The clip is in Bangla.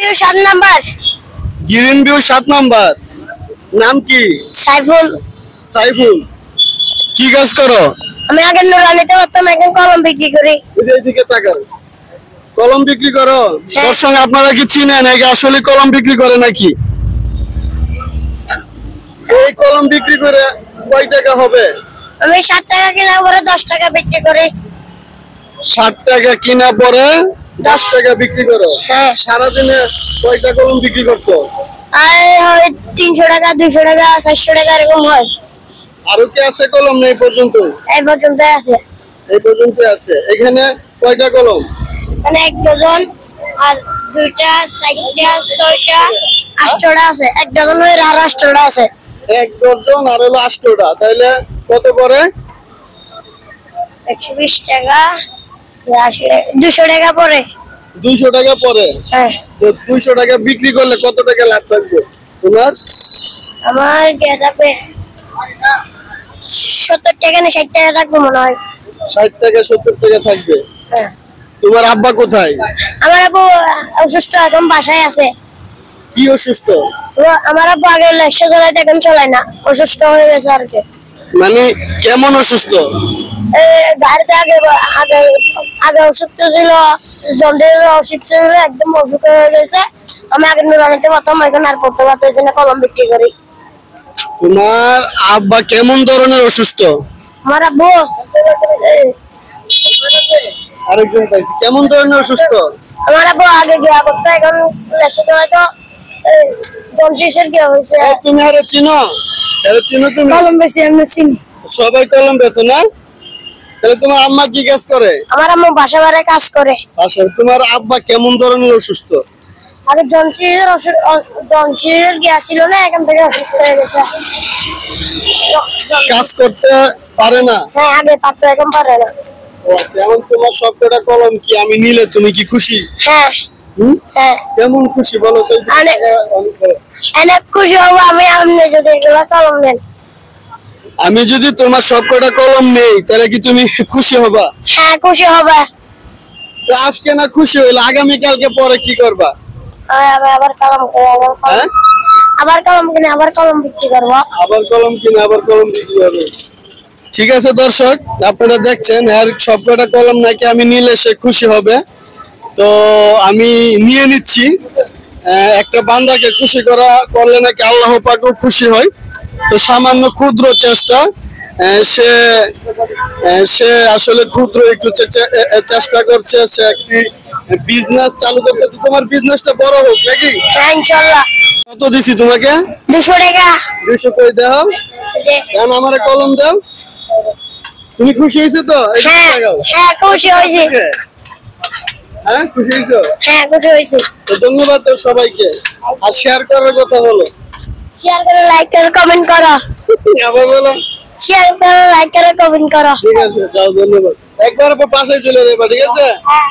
View 7 number. Green view 7 number. নাম কি? সাইফুল। সাইফুল, কি কাজ করো? আমি আগে নুরানিতে করতাম, এখন কলম বিক্রি করি। এদিকে তাকাও। কলম বিক্রি করো? দর্শক আপনারা কি চিনেন নাকি আসলে কলম বিক্রি করে নাকি? এই কলম বিক্রি করে কয় টাকা হবে? আমি 7 টাকা কিনা পরে 10 টাকা বিক্রি করি। 60 টাকা কিনা পরে 10 টাকা বিক্রি করো? হ্যাঁ। সারাদিনে কয়টা কলম বিক্রি করছো? আর হয় 300 টাকা, 200 টাকা, 400 টাকা এরকম হয়। আরো কি আছে কলম? নেই পর্যন্ত? এই পর্যন্ত আছে। এই পর্যন্ত আছে। এখানে কয়টা কলম? মানে 1 ডজন আর 2টা, 4টা, 6টা, 8টা আছে। 1 ডজন হয়ে আর 8টা আছে। 1 ডজন আর হলো 8টা, তাইলে কত করে? 120 টাকা, 200 টাকা পরে। 200 টাকা পরে? হ্যাঁ। তো 200 টাকা বিক্রি করলে কত টাকা লাভ থাকবে তোমার? আমার কে থাকবে 70 টাকা না 60 টাকা থাকবে মনে হয়। 60 টাকা 70 টাকা থাকবে। হ্যাঁ। তোমার আব্বা কোথায়? আমার আব্বু অসুস্থ, এখন বাসায় আছে। কি অসুস্থ? আমার আব্বু আগে রিক্সা চালাইতে, এখন চালায় না, অসুস্থ হয়ে গেছে আর কি। মানে কেমন অসুস্থ? গাড়িতে আগে আগে আগে অসুস্থ ছিল, জন্ডের অসুখ ছিল, একদম অসুখ হয়ে গেছে। আমি আগে নুরানিতে প্রথম, এখন আর পড়তে পারতেছি না, কলম বিক্রি করি। তোমার আব্বা কেমন ধরনের অসুস্থ? আমার আব্বু আরেকজন পাইছি, কেমন ধরনের অসুস্থ? আমার আব্বু আগে বিয়া করতো, এখন রিক্সা চালাইতো, জন্ডিসের কি হয়েছে। তুমি আরে চিনো? আরে চিনো তুমি? কলম বেশি আমি চিনি। সবাই কলম বেচো না? তাহলে তোমার আম্মা কি কাজ করে? আমার আম্মু বাসা বাড়ায় কাজ করে। আচ্ছা, তোমার আব্বা কেমন ধরনের অসুস্থ? আগে জন্ডিসের গ্যাস ছিল না, এখন থেকে অসুস্থ হয়ে গেছে। কাজ করতে পারে না? হ্যাঁ, আগে পারতো, এখন পারে না। ও আচ্ছা, এখন তোমার সবকটা কলম কি আমি নিলে তুমি কি খুশি? হ্যাঁ। হ্যাঁ। কেমন খুশি বলো তো? অনেক খুশি হবো আমি, আপনি যদি এগুলো কলম নেন। আমি যদি তোমার সবকটা কলম নেই তাহলে কি তুমি খুশি হবা? হ্যাঁ, খুশি হবে। তো আজকে না খুশি হইলে আগামী কালকে পরে কি করবা? আবার কলম কিনে, আবার কলম কিনে, আবার কলম বিক্রি করবো। আবার কলম কিনে আবার কলম বিক্রি হবে। ঠিক আছে দর্শক, আপনারা দেখছেন আর সবকটা কলম নাকি আমি নিলে সে খুশি হবে। তো আমি নিয়ে নিচ্ছি। একটা বান্দাকে খুশি করলে নাকি আল্লাহ পাকও খুশি হয়। তো সামান্য ক্ষুদ্র চেষ্টা, সে আসলে ক্ষুদ্র একটু চেষ্টা করছে, সে একটি বিজনেস চালু করছে। তো তোমার বিজনেসটা বড় হোক নাকি? হ্যাঁ, ইনশাআল্লাহ। কত দিছি তোমাকে? 200 টাকা। 200 কই দাও? কেন আমারে কলম দাও? তুমি খুশি হয়েছো তো? হ্যাঁ, হ্যাঁ, খুশি হয়েছি। হ্যাঁ, খুশি হয়েছো? হ্যাঁ, খুশি হয়েছি। তো ধন্যবাদ তো সবাইকে। আর শেয়ার করার কথা বলো। শেয়ার করো, লাইক করো, কমেন্ট করো। আবার বলো। শেয়ার করো, লাইক করো, কমেন্ট করো। ঠিক আছে, যাও, ধন্যবাদ। একবার পাশে চলে যাবা, ঠিক আছে? হ্যাঁ।